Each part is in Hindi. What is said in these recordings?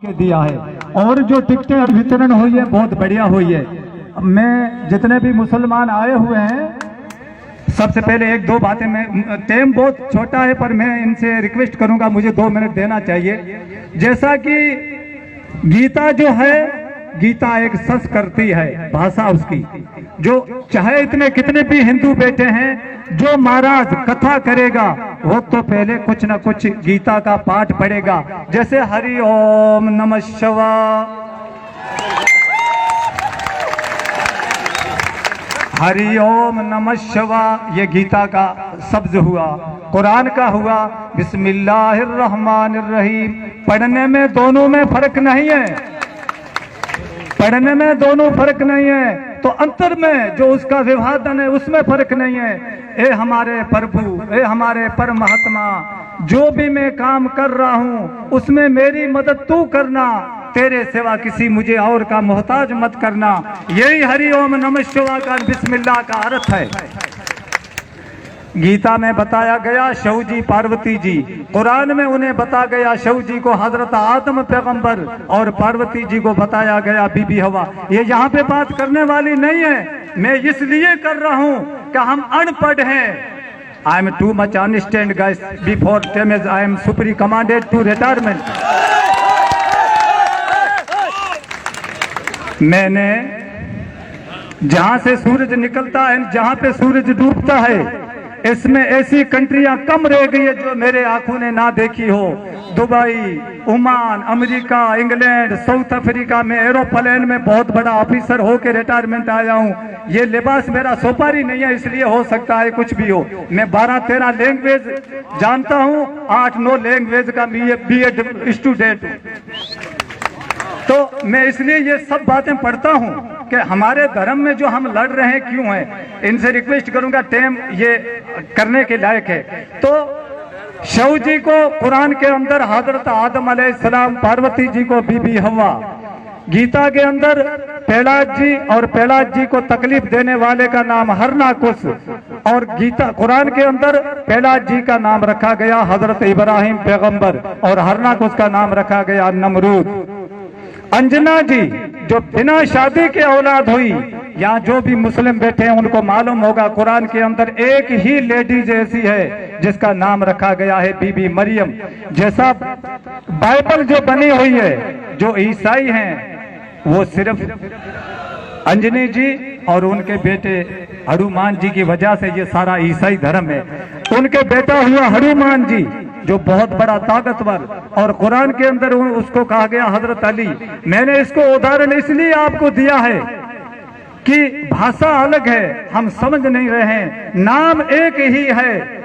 के दिया है। और जो टिकटें वितरण हुई है बहुत बढ़िया हुई है। मैं जितने भी मुसलमान आए हुए हैं, सबसे पहले एक दो बातें, मैं टाइम बहुत छोटा है पर मैं इनसे रिक्वेस्ट करूंगा, मुझे 2 मिनट देना चाहिए। जैसा कि गीता जो है, गीता एक संस्कृति है, भाषा उसकी, जो चाहे इतने कितने भी हिंदू बैठे हैं, जो महाराज कथा करेगा वो तो पहले कुछ ना कुछ गीता का पाठ पढ़ेगा। जैसे हरि ओम नमः शिवाय, हरि ओम नमः शिवाय, ये गीता का शब्द हुआ। कुरान का हुआ बिस्मिल्लाहिर्रहमानिर्रहीम। पढ़ने में दोनों में फर्क नहीं है, पढ़ने में दोनों फर्क नहीं है, तो अंतर में जो उसका विभाजन है उसमें फर्क नहीं है। ए हमारे प्रभु, ए हमारे परमात्मा, जो भी मैं काम कर रहा हूँ उसमें मेरी मदद तू करना, तेरे सिवा किसी मुझे और का मोहताज मत करना। यही हरि ओम नमः शिवाय का बिस्मिल्लाह का अर्थ है। गीता में बताया गया शिव जी पार्वती जी, कुरान में उन्हें बता गया शिव जी को हजरत आदम पैगंबर और पार्वती जी को बताया गया बीबी हवा। ये यहाँ पे बात करने वाली नहीं है, मैं इसलिए कर रहा हूँ कि हम अनपढ़ हैं। I am too much understand guys before time as I am super commanded to retirement. मैंने जहां से सूरज निकलता है, जहां पे सूरज डूबता है, इसमें ऐसी कंट्रियां कम रह गई है जो मेरे आंखों ने ना देखी हो। Dubai, Oman, America, England, south Africa में एरोप्लेन में बहुत बड़ा ऑफिसर होकर रिटायरमेंट आया हूं। ये लिबास मेरा सोपारी नहीं है, इसलिए हो सकता है कुछ भी हो। मैं 12-13 लैंग्वेज जानता हूं, 8-9 लैंग्वेज का बीएड स्टूडेंट हूं। तो मैं इसलिए ये सब बातें पढ़ता हूं कि हमारे धर्म में जो हम लड़ रहे हैं क्यों हैं। इनसे रिक्वेस्ट करूंगा, टाइम ये करने के लायक है। तो शिव जी को कुरान के अंदर हजरत आदम अलैहिस्सलाम, पार्वती जी को बीबी हवा, गीता के अंदर प्रहलाद जी और प्रहलाद जी को तकलीफ देने वाले का नाम हरनाकुश, और गीता कुरान के अंदर प्रहलाद जी का नाम रखा गया हजरत इब्राहिम पैगंबर और हरनाकुश का नाम रखा गया नमरूद। अंजना जी जो बिना शादी के औलाद हुई, यहाँ जो भी मुस्लिम बैठे हैं उनको मालूम होगा कुरान के अंदर एक ही लेडीज ऐसी है जिसका नाम रखा गया है बीबी मरियम। जैसा बाइबल जो बनी हुई है, जो ईसाई हैं वो सिर्फ अंजनी जी और उनके बेटे हनुमान जी की वजह से ये सारा ईसाई धर्म है। उनके बेटा हुआ हनुमान जी जो बहुत बड़ा ताकतवर, और कुरान के अंदर उसको कहा गया हजरत अली। मैंने इसको उदाहरण इसलिए आपको दिया है कि भाषा अलग है, हम समझ नहीं रहे हैं। नाम एक ही है,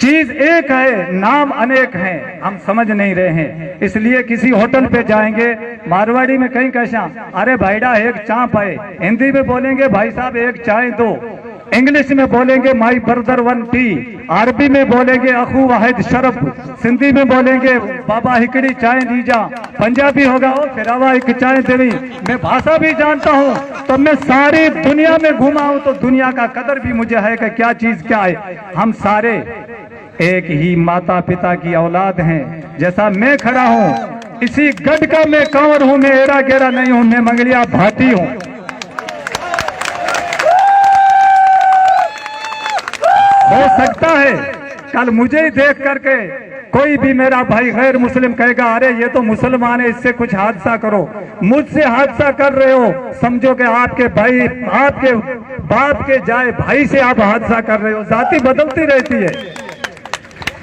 चीज एक है, नाम अनेक हैं, हम समझ नहीं रहे हैं। इसलिए किसी होटल पे जाएंगे, मारवाड़ी में कहीं कैसा, अरे भाईडा एक चाप है, हिंदी में बोलेंगे भाई साहब एक चाय दो, इंग्लिश में बोलेंगे माई ब्रदर 1 टी, अरबी में बोलेंगे अखू वाहिद शरफ, सिंधी में बोलेंगे बाबा हिकड़ी चाय दीजा, पंजाबी होगा ओ फिरावा एक चाय देवी। मैं भाषा भी जानता हूँ, तो मैं सारी दुनिया में घुमा हूँ, तो दुनिया का कदर भी मुझे है कि क्या चीज क्या है। हम सारे एक ही माता पिता की औलाद हैं। जैसा मैं खड़ा हूँ, इसी गढ़ का मैं कंवर हूँ, मैं एरा गेरा नहीं हूँ, मैं मंगलिया भाटी हूँ। हो सकता है कल मुझे ही देख करके कोई भी मेरा भाई गैर मुस्लिम कहेगा अरे ये तो मुसलमान है, इससे कुछ हादसा करो। मुझसे हादसा कर रहे हो, समझो कि आपके भाई, आपके बाप के जाए भाई से आप हादसा कर रहे हो। जाति बदलती रहती है।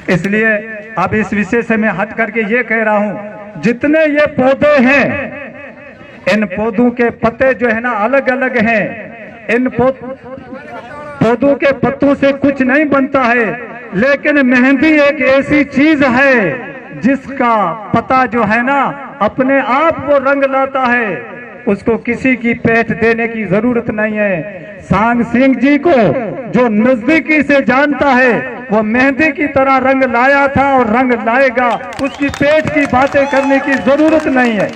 इसलिए अब इस विषय से मैं हट करके ये कह रहा हूं, जितने ये पौधे हैं, इन पौधों के पत्ते जो है ना अलग अलग हैं। इन पौधों के पत्तों से कुछ नहीं बनता है, लेकिन मेहंदी एक ऐसी चीज है जिसका पता जो है ना अपने आप वो रंग लाता है, उसको किसी की पेट देने की जरूरत नहीं है। सांग सिंह जी को जो नजदीकी से जानता है वो मेहंदी की तरह रंग लाया था और रंग लाएगा, उसकी पेट की बातें करने की जरूरत नहीं है।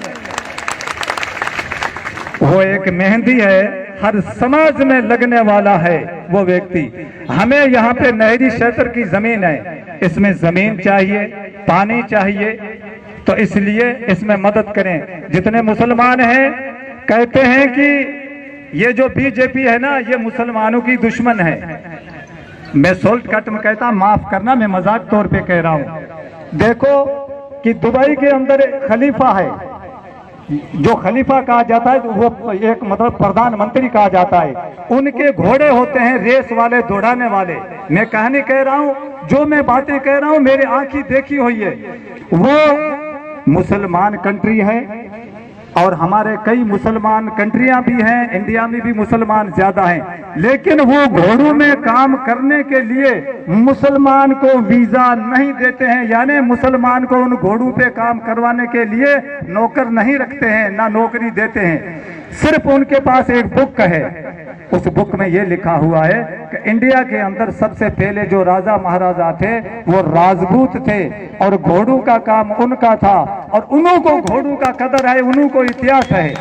वो एक मेहंदी है, हर समाज में लगने वाला है वो व्यक्ति। हमें यहाँ पे नहरी क्षेत्र की जमीन है, इसमें जमीन चाहिए, पानी चाहिए, तो इसलिए इसमें मदद करें। जितने मुसलमान हैं कहते हैं कि ये जो बीजेपी है ना, ये मुसलमानों की दुश्मन है। मैं शॉर्टकट में कहता, माफ करना, मैं मजाक तौर पे कह रहा हूं। देखो कि दुबई के अंदर एक खलीफा है, जो खलीफा कहा जाता है, वो एक मतलब प्रधानमंत्री कहा जाता है। उनके घोड़े होते हैं रेस वाले, दौड़ाने वाले। मैं कहानी कह रहा हूं, जो मैं बातें कह रहा हूं मेरी आंखी देखी हुई है। वो मुसलमान कंट्री है और हमारे कई मुसलमान कंट्रियां भी हैं, इंडिया में भी मुसलमान ज्यादा हैं, लेकिन वो घोड़ों में काम करने के लिए मुसलमान को वीजा नहीं देते हैं, यानी मुसलमान को उन घोड़ों पे काम करवाने के लिए नौकर नहीं रखते हैं, ना नौकरी देते हैं। सिर्फ उनके पास एक बुक है, उस बुक में ये लिखा हुआ है कि इंडिया के अंदर सबसे पहले जो राजा महाराजा थे वो राजपूत थे और घोड़ों का काम उनका था, और उन्हों को घोड़ों का कदर है, उन्हों को इतिहास है।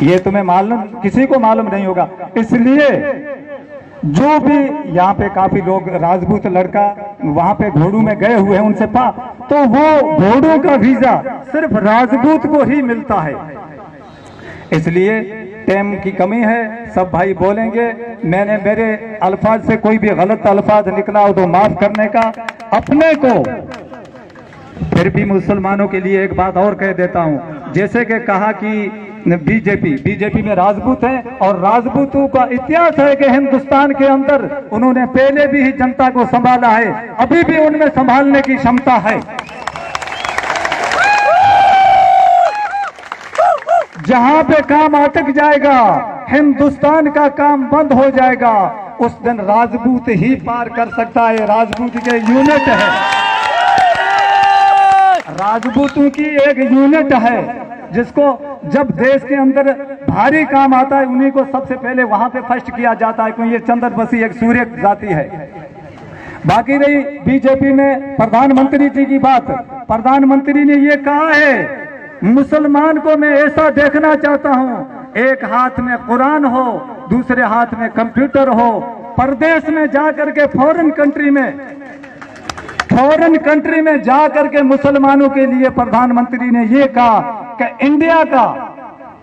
ये तुम्हें मालूम, किसी को मालूम नहीं होगा। इसलिए जो भी यहाँ पे काफी लोग राजपूत लड़का वहां पे घोड़ों में गए हुए हैं, उनसे तो वो घोड़ों का वीजा सिर्फ राजपूत को ही मिलता है। इसलिए टाइम की कमी है, सब भाई बोलेंगे। मैंने मेरे अल्फाज से कोई भी गलत अल्फाज निकला हो तो माफ करने का। अपने को फिर भी मुसलमानों के लिए एक बात और कह देता हूं, जैसे कि कहा कि बीजेपी में राजपूत हैं और राजपूतों का इतिहास है कि हिंदुस्तान के अंदर उन्होंने पहले भी ही जनता को संभाला है, अभी भी उनमें संभालने की क्षमता है। जहां पे काम अटक जाएगा, हिंदुस्तान का काम बंद हो जाएगा, उस दिन राजपूत ही पार कर सकता है। राजपूत के यूनिट है, राजपूतों की एक यूनिट है, जिसको जब देश के अंदर भारी काम आता है उन्हीं को सबसे पहले वहां पे फर्स्ट किया जाता है, क्योंकि ये चंद्रबसी एक सूर्य जाति है। बाकी रही बीजेपी में प्रधानमंत्री जी की बात, प्रधानमंत्री ने ये कहा है मुसलमान को मैं ऐसा देखना चाहता हूं, एक हाथ में कुरान हो, दूसरे हाथ में कंप्यूटर हो। परदेश में जाकर के फॉरेन कंट्री में जाकर के मुसलमानों के लिए प्रधानमंत्री ने ये कहा कि इंडिया का,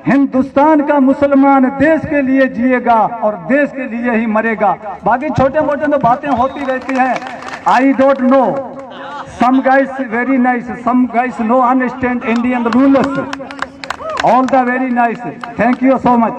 हिंदुस्तान का मुसलमान देश के लिए जिएगा और देश के लिए ही मरेगा। बाकी छोटे मोटे तो बातें होती रहती हैं। I don't know, some guys very nice, some guys no understand Indian rules. All the very nice. Thank you so much.